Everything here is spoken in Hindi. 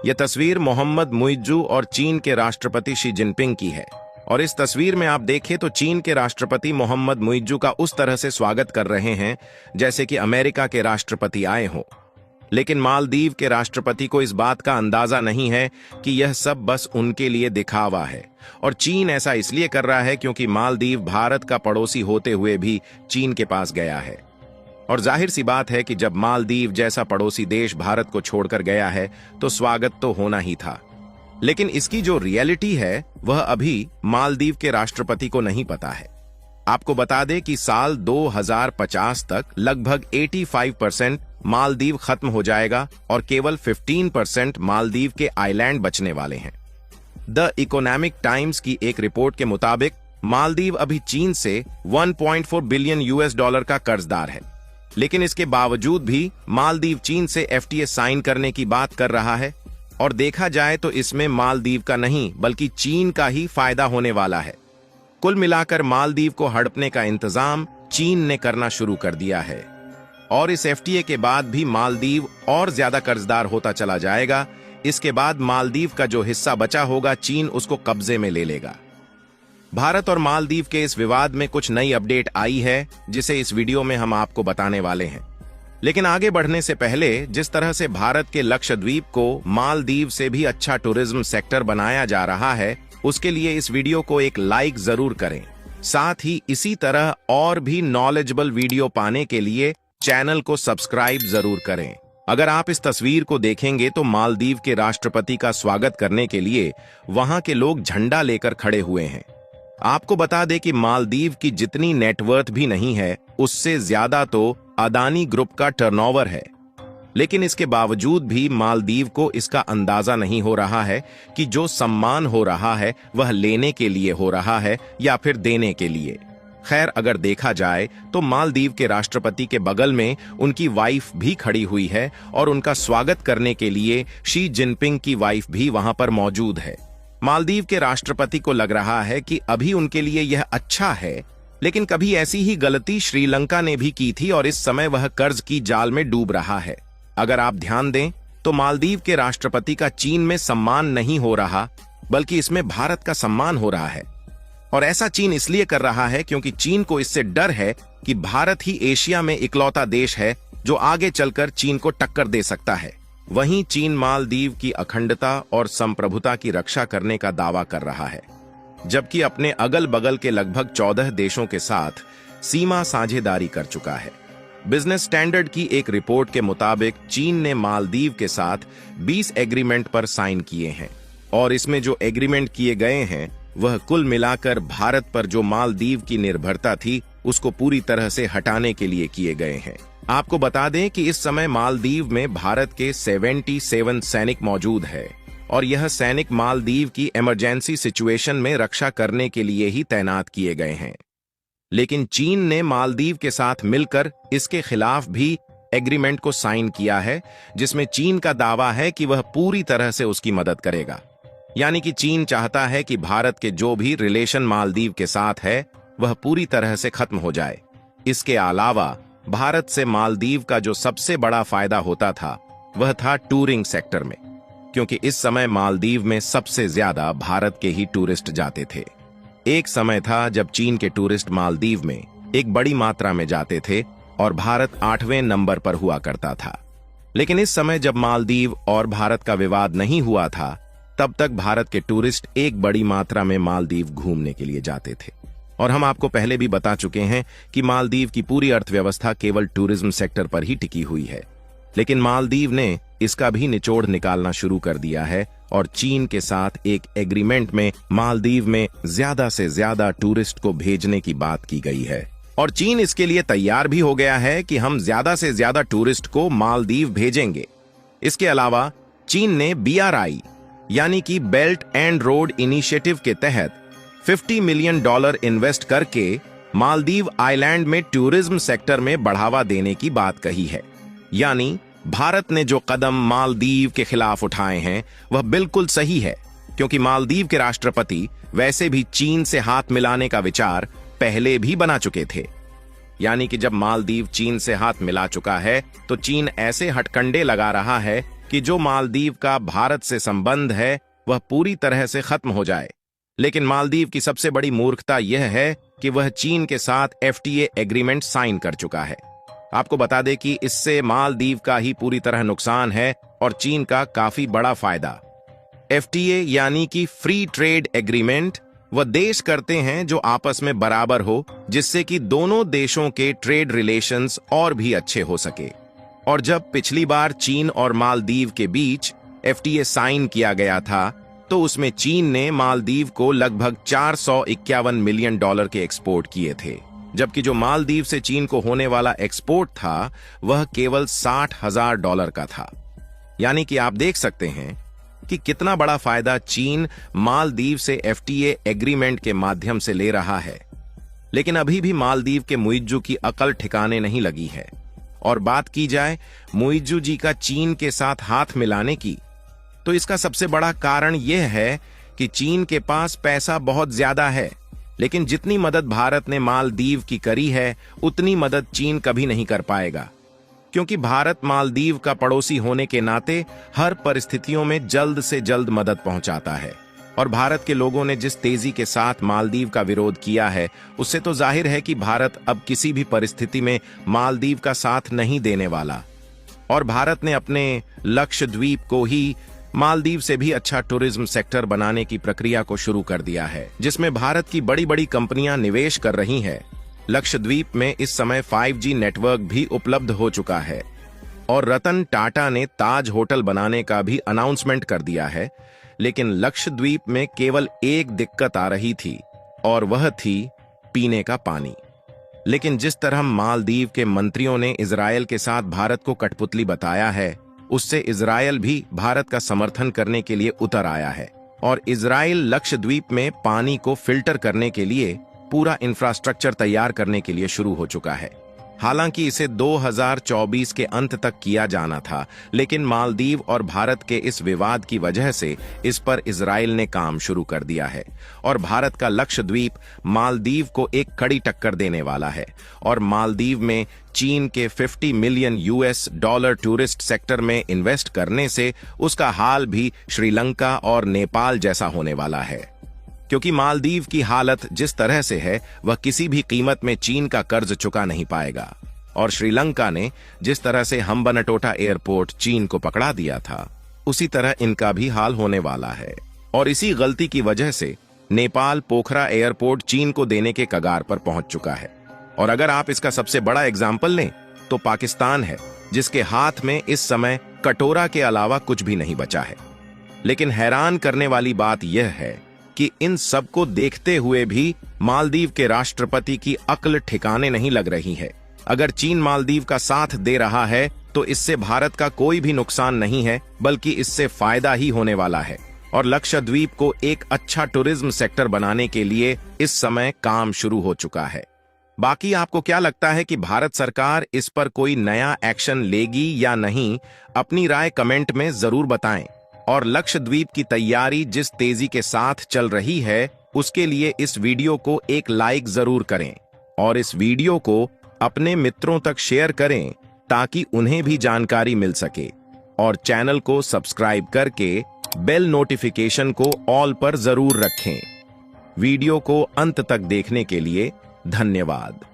यह तस्वीर मोहम्मद मुइज्जू और चीन के राष्ट्रपति शी जिनपिंग की है। और इस तस्वीर में आप देखें तो चीन के राष्ट्रपति मोहम्मद मुइज्जू का उस तरह से स्वागत कर रहे हैं जैसे कि अमेरिका के राष्ट्रपति आए हों। लेकिन मालदीव के राष्ट्रपति को इस बात का अंदाजा नहीं है कि यह सब बस उनके लिए दिखावा है, और चीन ऐसा इसलिए कर रहा है क्योंकि मालदीव भारत का पड़ोसी होते हुए भी चीन के पास गया है। और जाहिर सी बात है कि जब मालदीव जैसा पड़ोसी देश भारत को छोड़कर गया है तो स्वागत तो होना ही था। लेकिन इसकी जो रियलिटी है वह अभी मालदीव के राष्ट्रपति को नहीं पता है। आपको बता दें कि साल 2050 तक लगभग 85% मालदीव खत्म हो जाएगा और केवल 15% मालदीव के आइलैंड बचने वाले हैं। द इकोनॉमिक टाइम्स की एक रिपोर्ट के मुताबिक मालदीव अभी चीन से 1.4 बिलियन US$ का कर्जदार है। लेकिन इसके बावजूद भी मालदीव चीन से FTA साइन करने की बात कर रहा है, और देखा जाए तो इसमें मालदीव का नहीं बल्कि चीन का ही फायदा होने वाला है। कुल मिलाकर मालदीव को हड़पने का इंतजाम चीन ने करना शुरू कर दिया है, और इस FTA के बाद भी मालदीव और ज्यादा कर्जदार होता चला जाएगा। इसके बाद मालदीव का जो हिस्सा बचा होगा चीन उसको कब्जे में ले लेगा। भारत और मालदीव के इस विवाद में कुछ नई अपडेट आई है जिसे इस वीडियो में हम आपको बताने वाले हैं। लेकिन आगे बढ़ने से पहले जिस तरह से भारत के लक्षद्वीप को मालदीव से भी अच्छा टूरिज्म सेक्टर बनाया जा रहा है, उसके लिए इस वीडियो को एक लाइक जरूर करें। साथ ही इसी तरह और भी नॉलेजेबल वीडियो पाने के लिए चैनल को सब्सक्राइब जरूर करें। अगर आप इस तस्वीर को देखेंगे तो मालदीव के राष्ट्रपति का स्वागत करने के लिए वहां के लोग झंडा लेकर खड़े हुए हैं। आपको बता दें कि मालदीव की जितनी नेटवर्थ भी नहीं है उससे ज्यादा तो अदानी ग्रुप का टर्नओवर है। लेकिन इसके बावजूद भी मालदीव को इसका अंदाजा नहीं हो रहा है कि जो सम्मान हो रहा है वह लेने के लिए हो रहा है या फिर देने के लिए। खैर, अगर देखा जाए तो मालदीव के राष्ट्रपति के बगल में उनकी वाइफ भी खड़ी हुई है और उनका स्वागत करने के लिए शी जिनपिंग की वाइफ भी वहां पर मौजूद है। मालदीव के राष्ट्रपति को लग रहा है कि अभी उनके लिए यह अच्छा है, लेकिन कभी ऐसी ही गलती श्रीलंका ने भी की थी और इस समय वह कर्ज की जाल में डूब रहा है। अगर आप ध्यान दें तो मालदीव के राष्ट्रपति का चीन में सम्मान नहीं हो रहा बल्कि इसमें भारत का सम्मान हो रहा है। और ऐसा चीन इसलिए कर रहा है क्योंकि चीन को इससे डर है कि भारत ही एशिया में इकलौता देश है जो आगे चलकर चीन को टक्कर दे सकता है। वहीं चीन मालदीव की अखंडता और संप्रभुता की रक्षा करने का दावा कर रहा है, जबकि अपने अगल बगल के लगभग 14 देशों के साथ सीमा साझेदारी कर चुका है। बिजनेस स्टैंडर्ड की एक रिपोर्ट के मुताबिक चीन ने मालदीव के साथ 20 एग्रीमेंट पर साइन किए हैं, और इसमें जो एग्रीमेंट किए गए हैं वह कुल मिलाकर भारत पर जो मालदीव की निर्भरता थी उसको पूरी तरह से हटाने के लिए किए गए हैं। आपको बता दें कि इस समय मालदीव में भारत के 77 सैनिक मौजूद है, और यह सैनिक मालदीव की इमरजेंसी सिचुएशन में रक्षा करने के लिए ही तैनात किए गए हैं। लेकिन चीन ने मालदीव के साथ मिलकर इसके खिलाफ भी एग्रीमेंट को साइन किया है, जिसमें चीन का दावा है कि वह पूरी तरह से उसकी मदद करेगा। यानी कि चीन चाहता है कि भारत के जो भी रिलेशन मालदीव के साथ है वह पूरी तरह से खत्म हो जाए। इसके अलावा भारत से मालदीव का जो सबसे बड़ा फायदा होता था वह था टूरिंग सेक्टर में, क्योंकि इस समय मालदीव में सबसे ज्यादा भारत के ही टूरिस्ट जाते थे। एक समय था जब चीन के टूरिस्ट मालदीव में एक बड़ी मात्रा में जाते थे और भारत 8वें नंबर पर हुआ करता था। लेकिन इस समय जब मालदीव और भारत का विवाद नहीं हुआ था तब तक भारत के टूरिस्ट एक बड़ी मात्रा में मालदीव घूमने के लिए जाते थे। और हम आपको पहले भी बता चुके हैं कि मालदीव की पूरी अर्थव्यवस्था केवल टूरिज्म सेक्टर पर ही टिकी हुई है। लेकिन मालदीव ने इसका भी निचोड़ निकालना शुरू कर दिया है, और चीन के साथ एक एग्रीमेंट में मालदीव में ज्यादा से ज्यादा टूरिस्ट को भेजने की बात की गई है। और चीन इसके लिए तैयार भी हो गया है कि हम ज्यादा से ज्यादा टूरिस्ट को मालदीव भेजेंगे। इसके अलावा चीन ने BRI यानी कि बेल्ट एंड रोड इनिशिएटिव के तहत $50 मिलियन इन्वेस्ट करके मालदीव आइलैंड में टूरिज्म सेक्टर में बढ़ावा देने की बात कही है। यानी भारत ने जो कदम मालदीव के खिलाफ उठाए हैं वह बिल्कुल सही है, क्योंकि मालदीव के राष्ट्रपति वैसे भी चीन से हाथ मिलाने का विचार पहले भी बना चुके थे। यानी कि जब मालदीव चीन से हाथ मिला चुका है तो चीन ऐसे हथकंडे लगा रहा है कि जो मालदीव का भारत से संबंध है वह पूरी तरह से खत्म हो जाए। लेकिन मालदीव की सबसे बड़ी मूर्खता यह है कि वह चीन के साथ FTA एग्रीमेंट साइन कर चुका है। आपको बता दें कि इससे मालदीव का ही पूरी तरह नुकसान है और चीन का काफी बड़ा फायदा। FTA यानी कि फ्री ट्रेड एग्रीमेंट वह देश करते हैं जो आपस में बराबर हो, जिससे कि दोनों देशों के ट्रेड रिलेशंस और भी अच्छे हो सके। और जब पिछली बार चीन और मालदीव के बीच FTA साइन किया गया था तो उसमें चीन ने मालदीव को लगभग $451 मिलियन के एक्सपोर्ट किए थे, जबकि जो मालदीव से चीन को होने वाला एक्सपोर्ट था वह केवल $60,000 का था। यानी कि आप देख सकते हैं कि कितना बड़ा फायदा चीन मालदीव से FTA एग्रीमेंट के माध्यम से ले रहा है। लेकिन अभी भी मालदीव के मुइज्जू की अकल ठिकाने नहीं लगी है। और बात की जाए मुइज्जू जी का चीन के साथ हाथ मिलाने की, तो इसका सबसे बड़ा कारण यह है कि चीन के पास पैसा बहुत ज्यादा है, लेकिन जितनी मदद भारत ने मालदीव की करी है उतनी मदद चीन कभी नहीं कर पाएगा, क्योंकि भारत मालदीव का पड़ोसी होने के नाते हर परिस्थितियों में जल्द से जल्द मदद पहुंचाता है। और भारत के लोगों ने जिस तेजी के साथ मालदीव का विरोध किया है, उससे तो जाहिर है कि भारत अब किसी भी परिस्थिति में मालदीव का साथ नहीं देने वाला। और भारत ने अपने लक्षद्वीप को ही मालदीव से भी अच्छा टूरिज्म सेक्टर बनाने की प्रक्रिया को शुरू कर दिया है, जिसमें भारत की बड़ी बड़ी कंपनियां निवेश कर रही हैं। लक्षद्वीप में इस समय 5G नेटवर्क भी उपलब्ध हो चुका है और रतन टाटा ने ताज होटल बनाने का भी अनाउंसमेंट कर दिया है। लेकिन लक्षद्वीप में केवल एक दिक्कत आ रही थी और वह थी पीने का पानी। लेकिन जिस तरह मालदीव के मंत्रियों ने इजरायल के साथ भारत को कठपुतली बताया है, उससे इजरायल भी भारत का समर्थन करने के लिए उतर आया है और इजरायल लक्षद्वीप में पानी को फिल्टर करने के लिए पूरा इंफ्रास्ट्रक्चर तैयार करने के लिए शुरू हो चुका है। हालांकि इसे 2024 के अंत तक किया जाना था, लेकिन मालदीव और भारत के इस विवाद की वजह से इस पर इजरायल ने काम शुरू कर दिया है और भारत का लक्षद्वीप मालदीव को एक कड़ी टक्कर देने वाला है। और मालदीव में चीन के $50 मिलियन टूरिस्ट सेक्टर में इन्वेस्ट करने से उसका हाल भी श्रीलंका और नेपाल जैसा होने वाला है, क्योंकि मालदीव की हालत जिस तरह से है वह किसी भी कीमत में चीन का कर्ज चुका नहीं पाएगा। और श्रीलंका ने जिस तरह से हम्बनटोटा एयरपोर्ट चीन को पकड़ा दिया था, उसी तरह इनका भी हाल होने वाला है। और इसी गलती की वजह से नेपाल पोखरा एयरपोर्ट चीन को देने के कगार पर पहुंच चुका है। और अगर आप इसका सबसे बड़ा एग्जाम्पल लें तो पाकिस्तान है, जिसके हाथ में इस समय कटोरा के अलावा कुछ भी नहीं बचा है। लेकिन हैरान करने वाली बात यह है कि इन सब को देखते हुए भी मालदीव के राष्ट्रपति की अक्ल ठिकाने नहीं लग रही है। अगर चीन मालदीव का साथ दे रहा है तो इससे भारत का कोई भी नुकसान नहीं है, बल्कि इससे फायदा ही होने वाला है। और लक्षद्वीप को एक अच्छा टूरिज्म सेक्टर बनाने के लिए इस समय काम शुरू हो चुका है। बाकी आपको क्या लगता है कि भारत सरकार इस पर कोई नया एक्शन लेगी या नहीं? अपनी राय कमेंट में जरूर बताएं। और लक्षद्वीप की तैयारी जिस तेजी के साथ चल रही है, उसके लिए इस वीडियो को एक लाइक जरूर करें और इस वीडियो को अपने मित्रों तक शेयर करें ताकि उन्हें भी जानकारी मिल सके। और चैनल को सब्सक्राइब करके बेल नोटिफिकेशन को ऑल पर जरूर रखें। वीडियो को अंत तक देखने के लिए धन्यवाद।